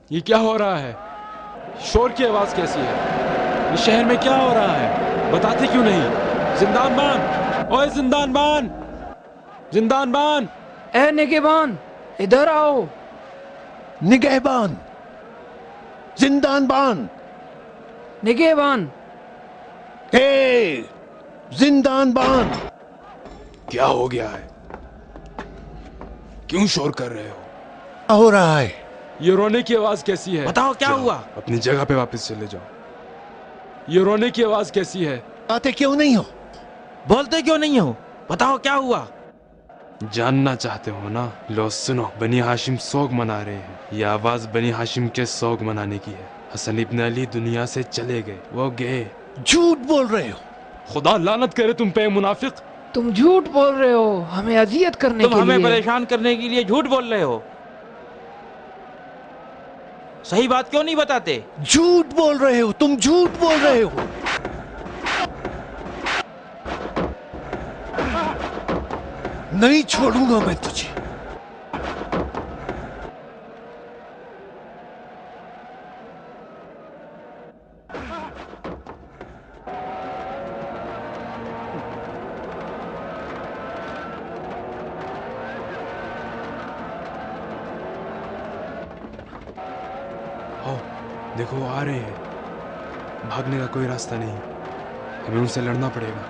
یہ کیا ہو رہا ہے؟ شور کی آواز کیسی ہے؟ اس شہر میں کیا ہو رہا ہے؟ بتاتے کیوں نہیں؟ زندان بان! اوے زندان بان! زندان بان! اے نگہبان ادھر آؤ. نگہبان! زندان بان! نگہبان اے زندان بان! کیا ہو گیا ہے؟ کیوں شور کر رہے ہو؟ ہو رہا ہے. یہ رونے کی آواز کیسی ہے؟ بتاؤ کیا جاؤ، ہوا؟ اپنی جگہ پہ واپس چلے جاؤ. یہ رونے کی آواز کیسی ہے؟ آتے کیوں نہیں ہو؟ بولتے کیوں نہیں ہو؟ بتاؤ کیا ہوا؟ جاننا چاہتے ہو نا؟ لو سنو، بنی ہاشم سوگ منا رہے ہیں. یہ آواز بنی ہاشم کے سوگ منانے کی ہے. حسن ابن علی دنیا سے چلے گئے، وہ گئے. جھوٹ بول رہے ہو. خدا لعنت کرے تم پہ منافق. تم جھوٹ بول رہے ہو ہمیں اذیت کرنے کے تم ہمیں لیے. پریشان کرنے کے لیے جھوٹ بول رہے ہو. صحیح بات کیوں نہیں بتاتے؟ جھوٹ بول رہے ہو. تم جھوٹ بول رہے ہو. نہیں چھوڑوں گا میں تجھے. ہو دیکھو، وہ آ رہے ہیں. بھاگنے کا کوئی راستہ نہیں، ہمیں ان سے لڑنا پڑے گا.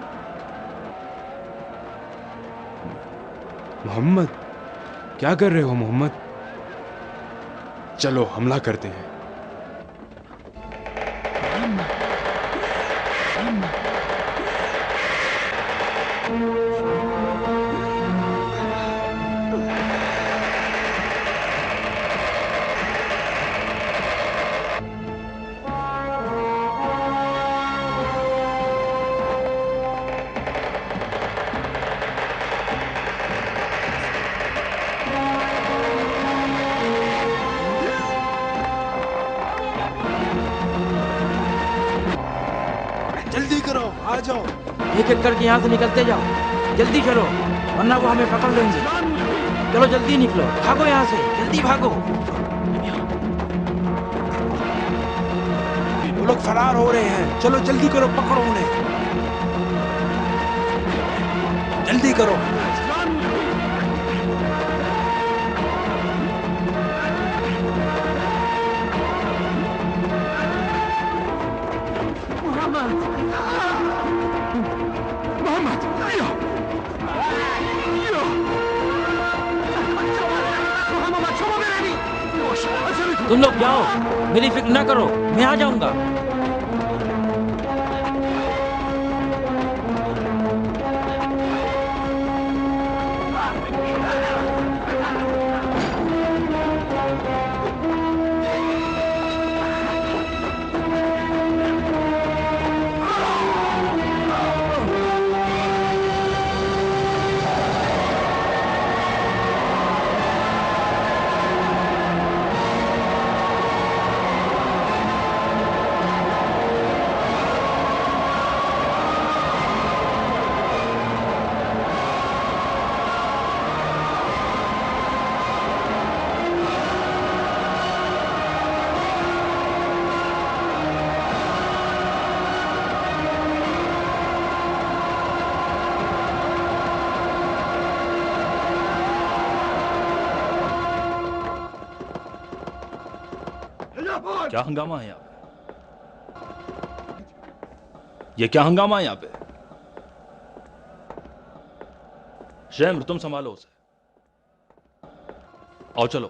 محمد، کیا کر رہے ہو محمد؟ چلو حملہ کرتے ہیں. جلدی کرو، آ جاؤ. ایک ایک کر کے یہاں سے نکلتے جاؤ. جلدی چلو ورنہ وہ ہمیں پکڑ لیں گے. چلو جلدی نکلو، بھاگو یہاں سے، جلدی بھاگو. وہ لوگ فرار ہو رہے ہیں. چلو جلدی کرو، پکڑو انہیں. جلدی کرو. تم لوگ جاؤ، میری فکر نہ کرو، میں آ جاؤں گا. کیا ہنگامہ ہے یہاں پہ؟ یہ کیا ہنگامہ ہے یہاں پہ؟ شیمر تم سنبھالو اسے. آؤ چلو.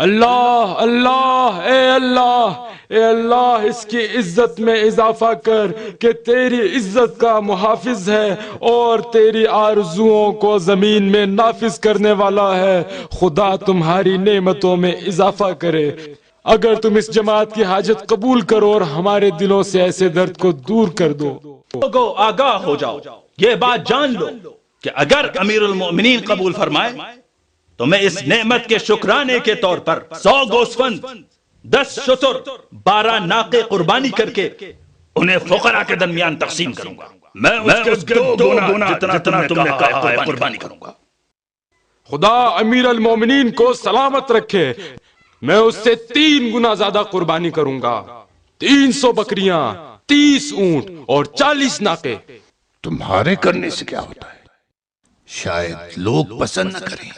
اللہ اللہ اے اللہ اس کی عزت میں اضافہ کر کہ تیری عزت کا محافظ ہے اور تیری آرزوؤں کو زمین میں نافذ کرنے والا ہے. خدا تمہاری نعمتوں میں اضافہ کرے. اگر تم اس جماعت کی حاجت قبول کرو اور ہمارے دلوں سے ایسے درد کو دور کر دو. لوگوں آگاہ ہو جاؤ، یہ بات جان لو کہ اگر امیر المؤمنین قبول فرمائے تو میں اس نعمت کے شکرانے کے طور پر 100 گوسفند، 10 شتر، 12 ناقے قربانی کر کے انہیں فقراء کے درمیان تقسیم کروں گا. میں اس کے 2 گنا جتنا تم نے کہا ہے قربانی کروں گا. خدا امیر المومنین کو سلامت رکھے. میں اس سے 3 گنا زیادہ قربانی کروں گا. 300 بکریاں، 30 اونٹ اور 40 ناقے. تمہارے کرنے سے کیا ہوتا ہے؟ شاید لوگ پسند نہ کریں.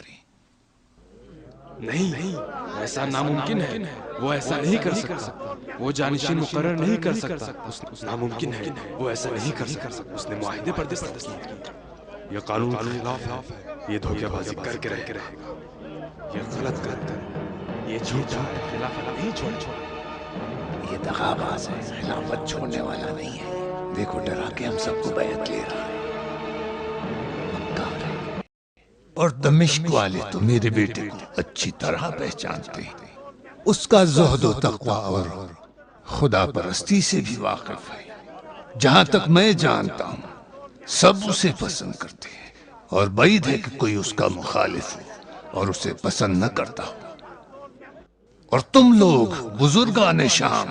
نہیں، ایسا ناممکن ہے. وہ ایسا نہیں کر سکتا. وہ جانشین مقرر نہیں کر سکتا. ناممکن ہے. وہ ایسا نہیں کر سکتا. اس نے معاہدے پر دستخط نہیں کیے. یہ قانون کے خلاف ہے. یہ دھوکے بازی کر کے رہے گا. یہ غلط کر یہ جھوٹا ہے. خلافت نہیں چھوڑ. یہ دغاباز ہے، خلافت چھوڑنے والا نہیں ہے. دیکھو ڈرا کے ہم سب کو بیعت لے رہا ہے. مکار ہے. اور دمشق والے تو میرے بیٹے کو اچھی طرح پہچانتے ہیں. اس کا زہد و تقوی اور خدا پرستی سے بھی واقف ہے. جہاں تک میں جانتا ہوں سب اسے پسند کرتے ہیں، اور بعید ہے کہ کوئی اس کا مخالف ہو اور اسے پسند نہ کرتا ہو. اور تم لوگ بزرگان شام،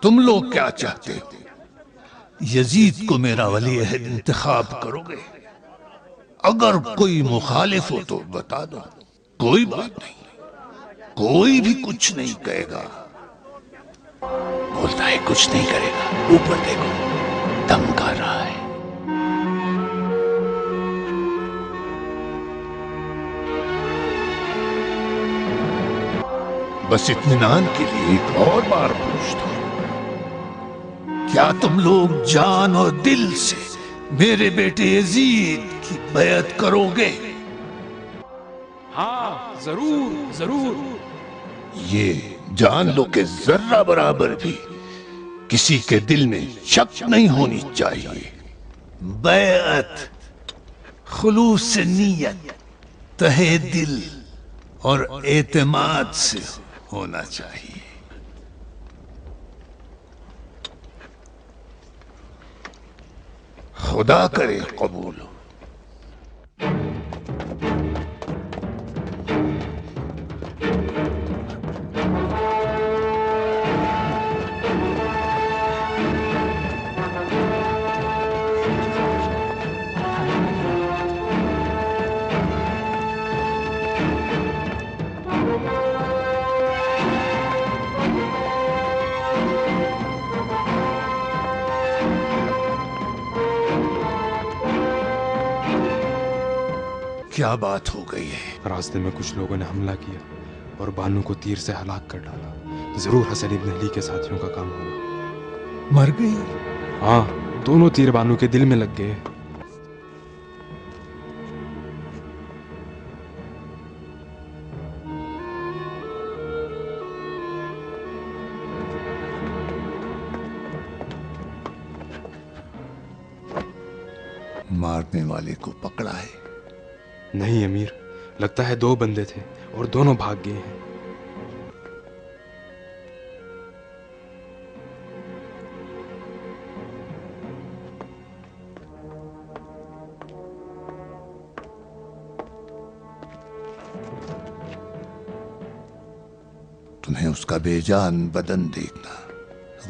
تم لوگ کیا چاہتے ہو؟ یزید کو میرا ولی عہد انتخاب کرو گے؟ اگر کوئی مخالف ہو تو بتا دو. کوئی بات نہیں، کوئی بھی کچھ نہیں کہے گا. بولتا ہے کچھ نہیں کرے گا. اوپر دیکھو، دم کر رہا ہے. بس اطمینان کے لیے ایک اور بار پوچھتا ہوں، کیا تم لوگ جان اور دل سے میرے بیٹے یزید کی بیعت کرو گے؟ ہاں، ضرور. یہ جان لو کہ ذرہ برابر بھی کسی کے دل میں شک نہیں ہونی چاہیے. بیعت خلوص نیت، تہہ دل اور اعتماد سے ہونا چاہیے. خدا کرے قبول ہو. کیا بات ہو گئی ہے؟ راستے میں کچھ لوگوں نے حملہ کیا اور بانو کو تیر سے ہلاک کر ڈالا. ضرور حسن ابن علی کے ساتھیوں کا کام ہوگا. مر گئی؟ ہاں، دونوں تیر بانو کے دل میں لگ گئے. مارنے والے کو پکڑا ہے؟ نہیں امیر، لگتا ہے 2 بندے تھے اور دونوں بھاگ گئے ہیں. تمہیں اس کا بے جان بدن دیکھنا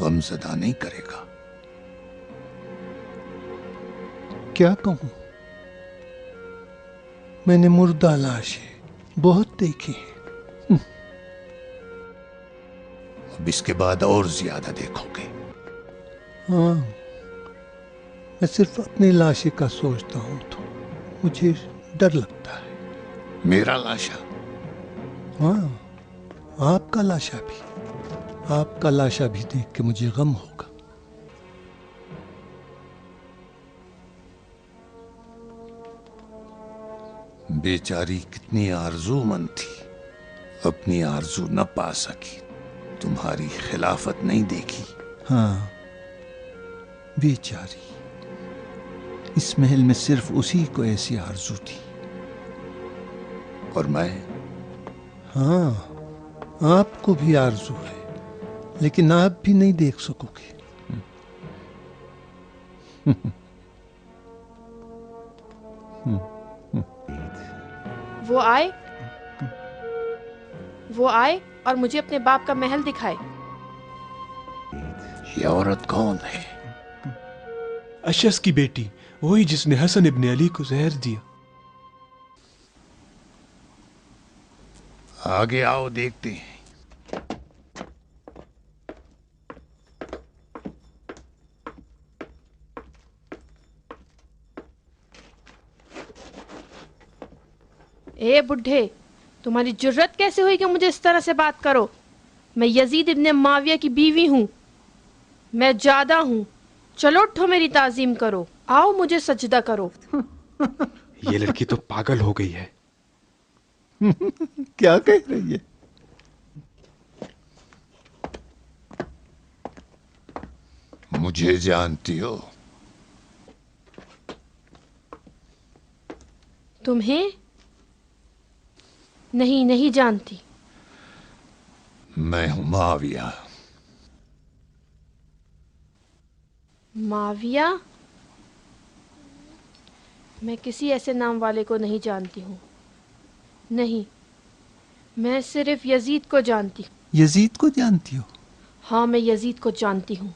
غم زدہ نہیں کرے گا؟ کیا کہوں؟ میں نے مردہ لاشیں بہت دیکھی ہیں. اب اس کے بعد اور زیادہ دیکھو گے. ہاں، میں صرف اپنی لاشیں کا سوچتا ہوں تو مجھے ڈر لگتا ہے. میرا لاشا؟ ہاں، آپ کا لاشا بھی. آپ کا لاشا بھی دیکھ کے مجھے غم ہوگا. بیچاری کتنی آرزو مند تھی، اپنی آرزو نہ پا سکی، تمہاری خلافت نہیں دیکھی۔ ہاں بیچاری، اس محل میں صرف اسی کو ایسی آرزو تھی۔ اور میں؟ ہاں آپ کو بھی آرزو ہے، لیکن آپ بھی نہیں دیکھ سکو گے۔ وہ آئے اور مجھے اپنے باپ کا محل دکھائے۔ یہ عورت کون ہے؟ اشس کی بیٹی، وہی جس نے حسن ابن علی کو زہر دیا۔ آگے آؤ دیکھتے ہیں۔ اے بڈھے، تمہاری جرت کیسے ہوئی کہ مجھے اس طرح سے بات کرو؟ میں یزید ابن معاویہ کی بیوی ہوں، میں جادہ ہوں۔ چلو اٹھو، میری تعظیم کرو، آؤ مجھے سجدہ کرو۔ یہ لڑکی تو پاگل ہو گئی ہے۔ کیا کہہ رہی ہے؟ مجھے جانتی ہو؟ تمہیں؟ نہیں جانتی۔ میں ہوں معاویہ۔ معاویہ؟ میں کسی ایسے نام والے کو نہیں جانتی ہوں۔ نہیں، میں صرف یزید کو جانتی ہوں۔ یزید کو جانتی ہو؟ ہاں، میں یزید کو جانتی ہوں۔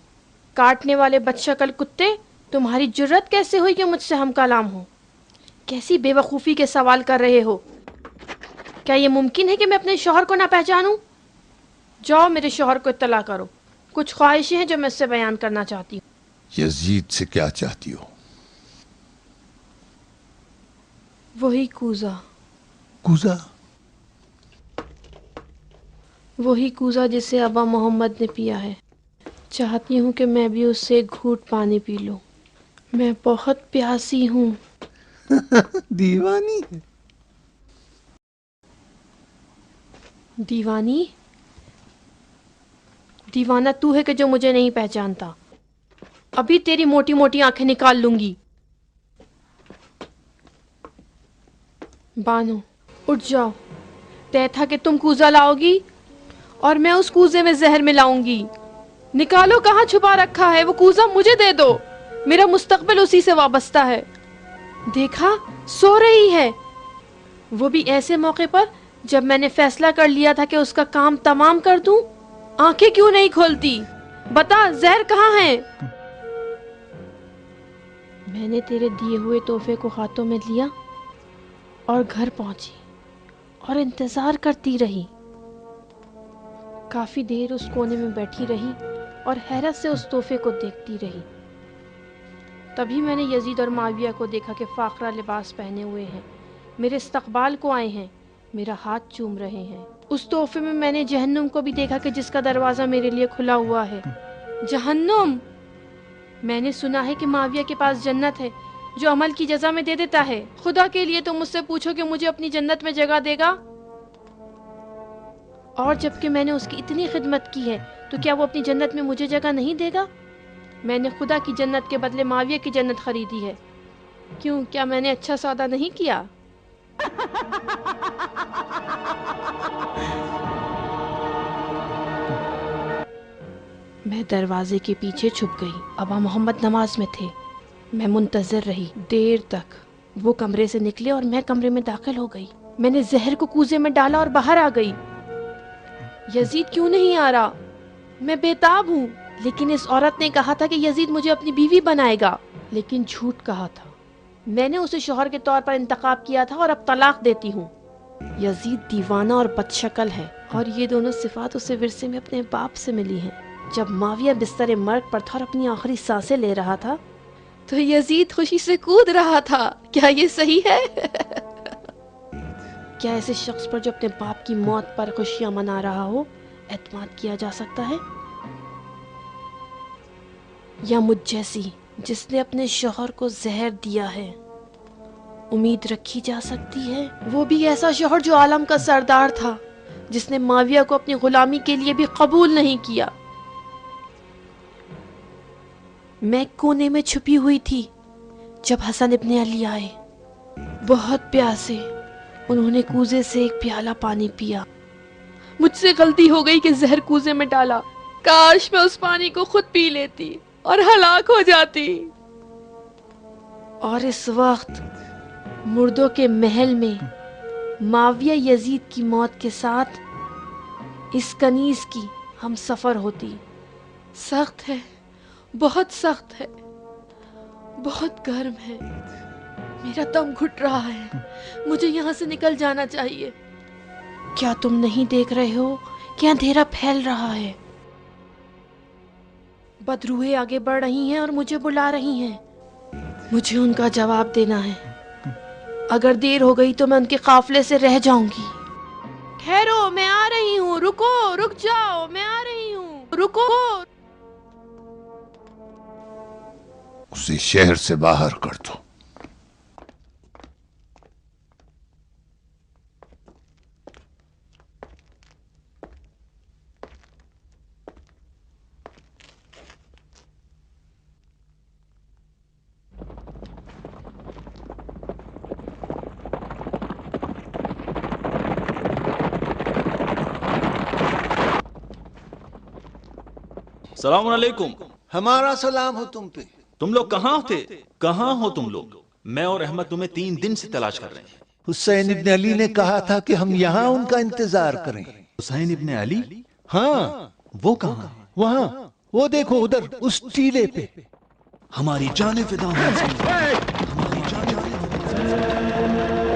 کاٹنے والے بدشکل کتے، تمہاری جرت کیسے ہوئی کہ مجھ سے ہم کلام ہو؟ کیسی بے وقوفی کے سوال کر رہے ہو؟ کیا یہ ممکن ہے کہ میں اپنے شوہر کو نہ پہچانوں؟ جاؤ میرے شوہر کو اطلاع کرو، کچھ خواہشیں ہیں جو میں اس سے بیان کرنا چاہتی ہوں۔ یزید سے کیا چاہتی ہو؟ وہی کوزہ۔ کوزہ؟ وہی کوزہ جسے ابا محمد نے پیا ہے۔ چاہتی ہوں کہ میں بھی اس سے ایک گھونٹ پانی پی لوں۔ میں بہت پیاسی ہوں۔ دیوانی ہے۔ دیوانی؟ دیوانہ تو ہے کہ جو مجھے نہیں پہچانتا۔ ابھی تیری موٹی موٹی آنکھیں نکال لوں گی۔ بانو، اٹھ جاؤ۔ طے تھا کہ تم کوزہ لاؤ گی اور میں اس کوزے میں زہر ملاؤں گی۔ نکالو، کہاں چھپا رکھا ہے وہ کوزہ؟ مجھے دے دو، میرا مستقبل اسی سے وابستہ ہے۔ دیکھا، سو رہی ہے، وہ بھی ایسے موقع پر جب میں نے فیصلہ کر لیا تھا کہ اس کا کام تمام کر دوں۔ آنکھیں کیوں نہیں کھولتی؟ بتا، زہر کہاں ہے؟ میں نے تیرے دیے ہوئے تحفے کو ہاتھوں میں لیا اور گھر پہنچی اور انتظار کرتی رہی۔ کافی دیر اس کونے میں بیٹھی رہی اور حیرت سے اس تحفے کو دیکھتی رہی۔ تبھی میں نے یزید اور معاویہ کو دیکھا کہ فاخرہ لباس پہنے ہوئے ہیں، میرے استقبال کو آئے ہیں، میرا ہاتھ چوم رہے ہیں۔ اس تحفے میں نے جہنم کو بھی دیکھا کہ جس کا دروازہ میرے لیے کھلا ہوا ہے۔ جہنم! میں نے سنا ہے کہ معاویہ کے پاس جنت ہے جو عمل کی جزا میں دے دیتا ہے۔ خدا کے لیے تم مجھ سے پوچھو کہ مجھے اپنی جنت میں جگہ دے گا؟ اور جبکہ میں نے اس کی اتنی خدمت کی ہے تو کیا وہ اپنی جنت میں مجھے جگہ نہیں دے گا؟ میں نے خدا کی جنت کے بدلے معاویہ کی جنت خریدی ہے۔ کیوں، کیا میں نے اچھا سودا نہیں کیا؟ میں دروازے کے پیچھے چھپ گئی۔ ابا محمد نماز میں تھے۔ میں منتظر رہی دیر تک۔ وہ کمرے سے نکلے اور میں کمرے میں داخل ہو گئی۔ میں نے زہر کو کوزے میں ڈالا اور باہر آ گئی۔ یزید کیوں نہیں آ رہا؟ میں بےتاب ہوں۔ لیکن اس عورت نے کہا تھا کہ یزید مجھے اپنی بیوی بنائے گا، لیکن جھوٹ کہا تھا۔ میں نے اسے شوہر کے طور پر انتخاب کیا تھا اور اب طلاق دیتی ہوں۔ یزید دیوانہ اور بدشکل ہے، اور یہ دونوں صفات اسے ورثے میں اپنے باپ سے ملی ہیں۔ جب معاویہ بستر مرگ پر تھا اور اپنی آخری سانسیں لے رہا تھا تو یزید خوشی سے کود رہا تھا۔ کیا یہ صحیح ہے؟ کیا ایسے شخص پر جو اپنے باپ کی موت پر خوشیاں منا رہا ہو اعتماد کیا جا سکتا ہے؟ یا مجھ جیسی جس نے اپنے شوہر کو زہر دیا ہے امید رکھی جا سکتی ہے؟ وہ بھی ایسا شوہر جو عالم کا سردار تھا، جس نے معاویہ کو اپنی غلامی کے لیے بھی قبول نہیں کیا۔ میں کونے میں چھپی ہوئی تھی جب حسن ابن علی آئے، بہت پیاسے۔ انہوں نے کوزے سے ایک پیالہ پانی پیا۔ مجھ سے غلطی ہو گئی کہ زہر کوزے میں ڈالا، کاش میں اس پانی کو خود پی لیتی اور ہلاک ہو جاتی۔ اور اس وقت مردوں کے محل میں معاویہ یزید کی موت کے ساتھ اس کنیز کی ہم سفر ہوتی۔ سخت ہے، بہت سخت ہے، بہت گرم ہے، میرا دم گھٹ رہا ہے، مجھے یہاں سے نکل جانا چاہیے۔ کیا تم نہیں دیکھ رہے ہو کہ اندھیرا پھیل رہا ہے؟ بدروحیں آگے بڑھ رہی ہیں اور مجھے بلا رہی ہیں۔ مجھے ان کا جواب دینا ہے۔ اگر دیر ہو گئی تو میں ان کے قافلے سے رہ جاؤں گی۔ ٹھہرو، میں آ رہی ہوں، رکو، رک جاؤ، میں آ رہی ہوں، رکو۔ اسے شہر سے باہر کر دو۔ السلام علیکم۔ ہمارا سلام ہو تم پہ۔ تم لوگ کہاں تھے؟ کہاں ہو تم لوگ؟ میں اور احمد تمہیں 3 دن سے تلاش کر رہے ہیں۔ حسین ابن علی نے کہا تھا کہ ہم یہاں ان کا انتظار کریں۔ حسین ابن علی؟ ہاں، وہ کہاں ہے؟ وہاں، وہ دیکھو ادھر اس ٹیلے پہ۔ ہماری جانیں فدا ہوں۔ ہماری جانیں فدا ہوں۔